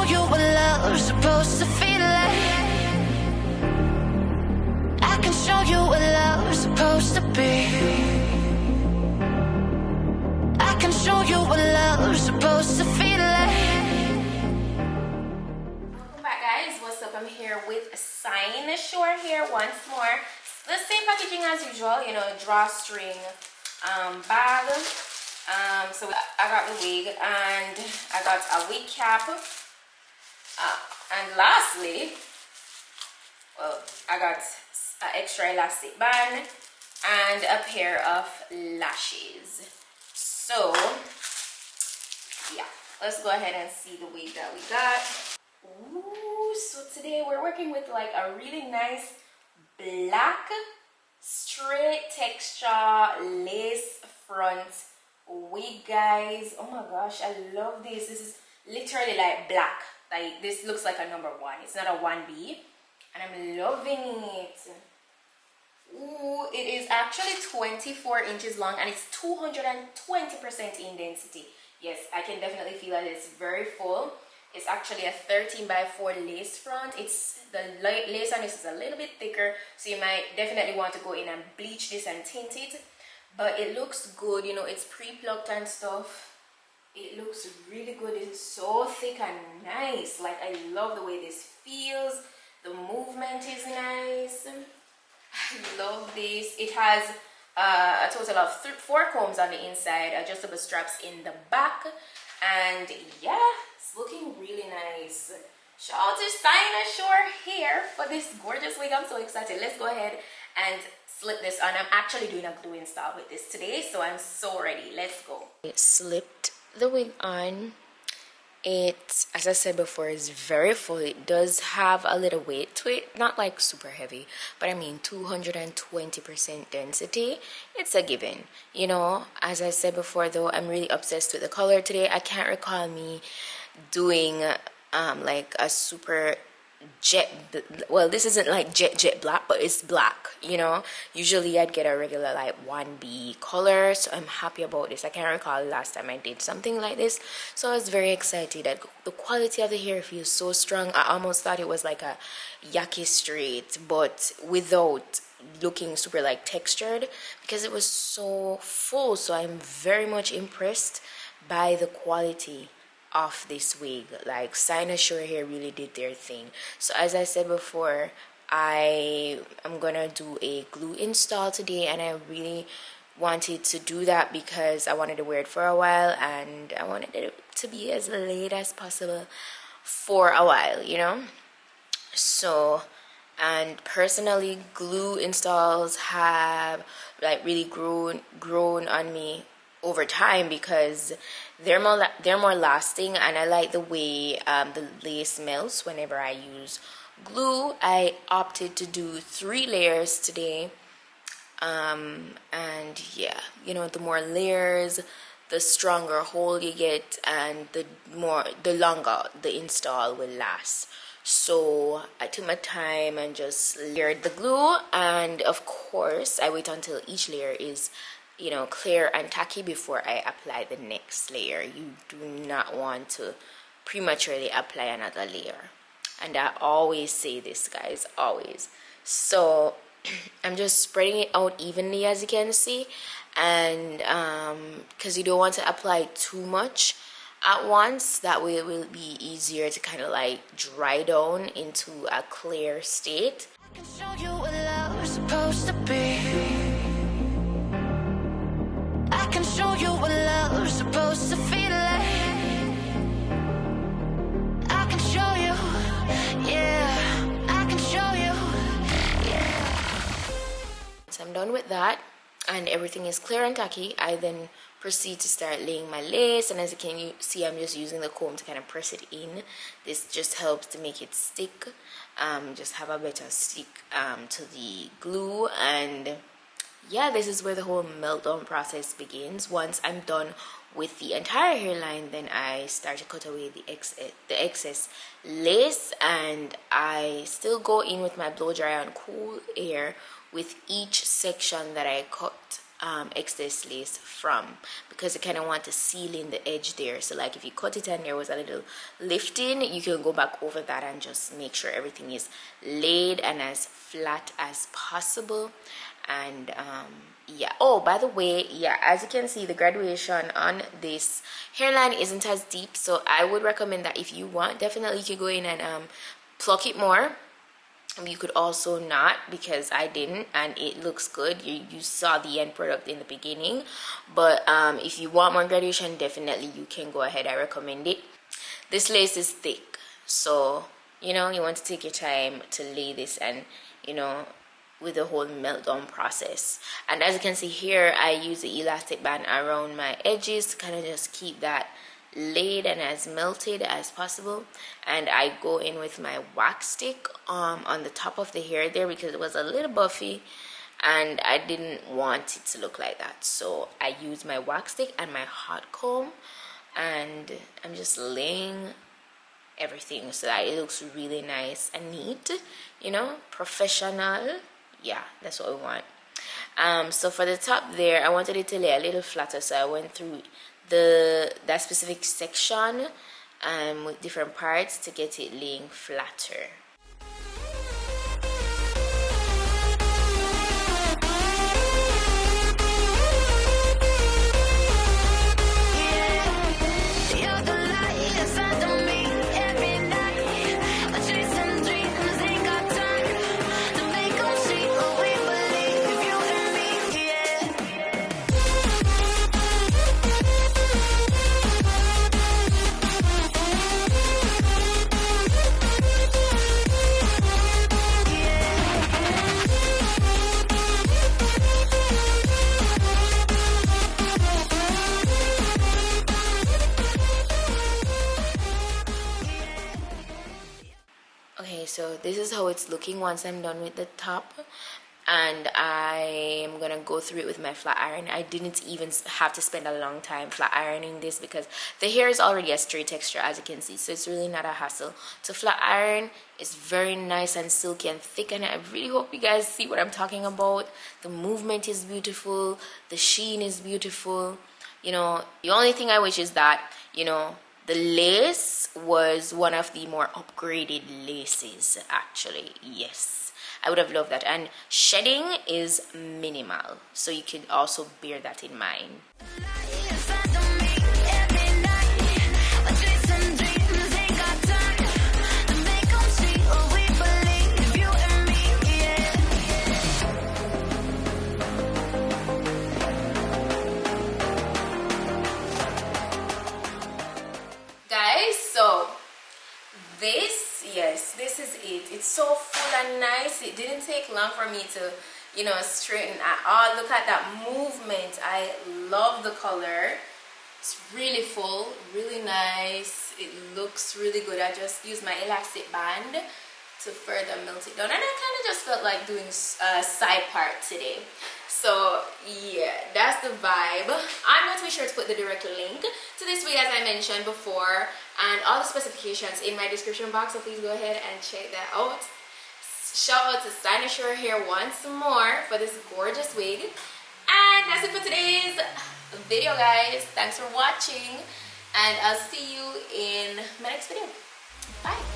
show you what love's supposed to feel like. I can show you what love's supposed to be. I can show you what love's supposed to feel like. Welcome back, guys. What's up? I'm here with CynosureHair once more. The same packaging as usual, you know, drawstring bag. So I got the wig and I got a wig cap. And lastly, well, I got an extra elastic band and a pair of lashes. So yeah, let's go ahead and see the wig that we got. Ooh, so today we're working with like a really nice black straight texture lace front wig, guys. Oh my gosh, I love this. This is literally like black. Like this looks like a number 1. It's not a 1B, and I'm loving it. Ooh, it is actually 24 inches long and it's 220% in density. Yes, I can definitely feel that it's very full. It's actually a 13x4 lace front. It's the lace on this is a little bit thicker, so you might definitely want to go in and bleach this and tint it. But it looks good, you know, it's pre-plucked and stuff. It looks really good. It's so thick and nice. Like, I love the way this feels. The movement is nice. I love this. It has a total of 4 combs on the inside, adjustable straps in the back, and yeah, it's looking really nice. Shout out to CynosureHair for this gorgeous wig. I'm so excited. Let's go ahead and slip this on. I'm actually doing a glue install with this today, so I'm so ready. Let's go. It slipped the wig on. It, as I said before, is very full. It does have a little weight to it, not like super heavy, but I mean 220% density. It's a given, you know. As I said before, though, I'm really obsessed with the color today. I can't recall me doing like a super well, this isn't like jet black, but it's black, you know. Usually I'd get a regular like 1B color, so I'm happy about this. I can't recall the last time I did something like this, so I was very excited. The quality of the hair feels so strong. I almost thought it was like a yaki straight, but without looking super like textured, because it was so full. So I'm very much impressed by the quality of this wig. Like, CynosureHair really did their thing. So as I said before, I am gonna do a glue install today, and I really wanted to do that because I wanted to wear it for a while and I wanted it to be as late as possible for a while, you know. So, and personally, glue installs have like really grown on me over time because they're more lasting, and I like the way the lace melts whenever I use glue. I opted to do 3 layers today, and yeah, you know, the more layers, the stronger hold you get, and the longer the install will last. So I took my time and just layered the glue, and of course I wait until each layer is, you know, clear and tacky before I apply the next layer. You do not want to prematurely apply another layer, and I always say this, guys, always. So I'm just spreading it out evenly, as you can see, and because you don't want to apply too much at once. That way it will be easier to kind of like dry down into a clear state. I can show you what love's supposed to be. I can show you what love's supposed to feel like. I can show you, yeah. I can show you, yeah. So I'm done with that, and everything is clear and tacky. I then proceed to start laying my lace, and as you can see, I'm just using the comb to kind of press it in. This just helps to make it stick, just have a better stick to the glue. And yeah, this is where the whole meltdown process begins. Once I'm done with the entire hairline, then I start to cut away the excess lace, and I still go in with my blow dry on cool air with each section that I cut excess lace from, because you kind of want to seal in the edge there. So like if you cut it and there was a little lifting, you can go back over that and just make sure everything is laid and as flat as possible. And yeah, oh, by the way, yeah, as you can see, the graduation on this hairline isn't as deep, so I would recommend that if you want, definitely you could go in and pluck it more. You could also not, because I didn't, and it looks good. You saw the end product in the beginning, but if you want more graduation, definitely you can go ahead. I recommend it. This lace is thick, so you know you want to take your time to lay this, and you know, with the whole meltdown process. And as you can see here, I use the elastic band around my edges to kind of just keep that laid and as melted as possible. And I go in with my wax stick on the top of the hair there, because it was a little buffy and I didn't want it to look like that. So I use my wax stick and my hot comb, and I'm just laying everything so that it looks really nice and neat, you know, professional. Yeah, that's what we want. So for the top there, I wanted it to lay a little flatter, so I went through that specific section with different parts to get it laying flatter. Okay, so this is how it's looking once I'm done with the top, and I'm gonna go through it with my flat iron. I didn't even have to spend a long time flat ironing this, because the hair is already a straight texture, as you can see, so it's really not a hassle to flat iron. It's very nice and silky and thick, and I really hope you guys see what I'm talking about. The movement is beautiful, the sheen is beautiful. You know, the only thing I wish is that, you know, the lace was one of the more upgraded laces, actually. Yes, I would have loved that. And shedding is minimal, so you could also bear that in mind. So this is it. It's so full and nice. It didn't take long for me to, you know, straighten at all. Look at that movement. I love the color. It's really full, really nice. It looks really good. I just used my elastic band to further melt it down, and I kind of just felt like doing a side part today. So yeah, that's the vibe. I'm going to be sure to put the direct link to this video, as I mentioned before, and all the specifications in my description box, so please go ahead and check that out. Shout out to CynosureHair once more for this gorgeous wig. And that's it for today's video, guys. Thanks for watching, and I'll see you in my next video. Bye.